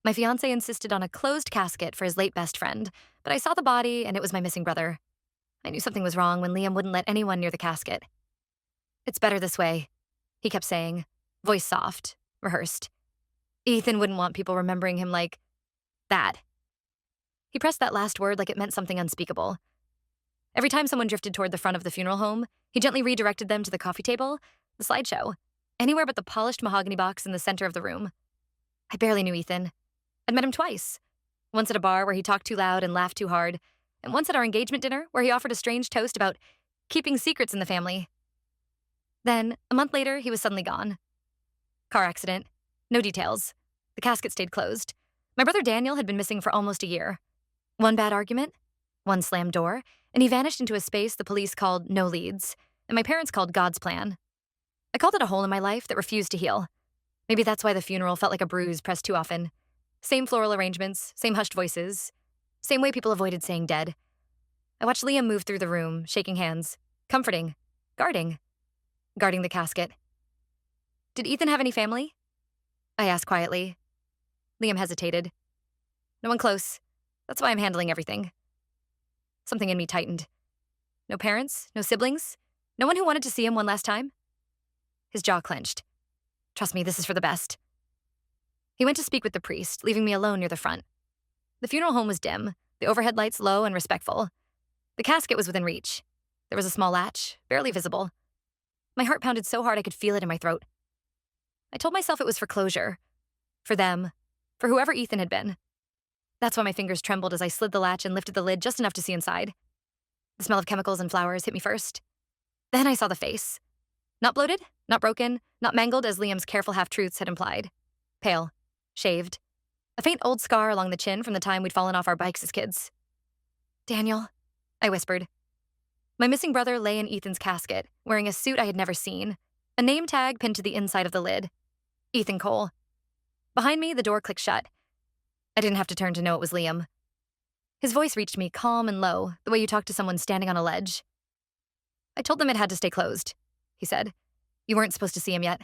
My fiancé insisted on a closed casket for his late best friend, but I saw the body and it was my missing brother. I knew something was wrong when Liam wouldn't let anyone near the casket. "It's better this way," he kept saying, voice soft, rehearsed. Ethan wouldn't want people remembering him like that. He pressed that last word like it meant something unspeakable. Every time someone drifted toward the front of the funeral home, he gently redirected them to the coffee table, the slideshow, anywhere but the polished mahogany box in the center of the room. I barely knew Ethan. I'd met him twice. Once at a bar where he talked too loud and laughed too hard, and once at our engagement dinner where he offered a strange toast about keeping secrets in the family. Then, a month later, he was suddenly gone. Car accident. No details. The casket stayed closed. My brother Daniel had been missing for almost a year. One bad argument, one slammed door, and he vanished into a space the police called no leads, and my parents called God's plan. I called it a hole in my life that refused to heal. Maybe that's why the funeral felt like a bruise pressed too often. Same floral arrangements, same hushed voices, same way people avoided saying dead. I watched Liam move through the room, shaking hands, comforting, guarding the casket. "Did Ethan have any family?" I asked quietly. Liam hesitated. "No one close. That's why I'm handling everything." Something in me tightened. No parents, no siblings, no one who wanted to see him one last time? His jaw clenched. "Trust me, this is for the best." He went to speak with the priest, leaving me alone near the front. The funeral home was dim, the overhead lights low and respectful. The casket was within reach. There was a small latch, barely visible. My heart pounded so hard I could feel it in my throat. I told myself it was for closure. For them. For whoever Ethan had been. That's why my fingers trembled as I slid the latch and lifted the lid just enough to see inside. The smell of chemicals and flowers hit me first. Then I saw the face. Not bloated, not broken, not mangled as Liam's careful half-truths had implied. Pale. Shaved. A faint old scar along the chin from the time we'd fallen off our bikes as kids. "Daniel," I whispered. My missing brother lay in Ethan's casket, wearing a suit I had never seen, a name tag pinned to the inside of the lid. Ethan Cole. Behind me, the door clicked shut. I didn't have to turn to know it was Liam. His voice reached me calm and low, the way you talk to someone standing on a ledge. "I told them it had to stay closed," he said. "You weren't supposed to see him yet."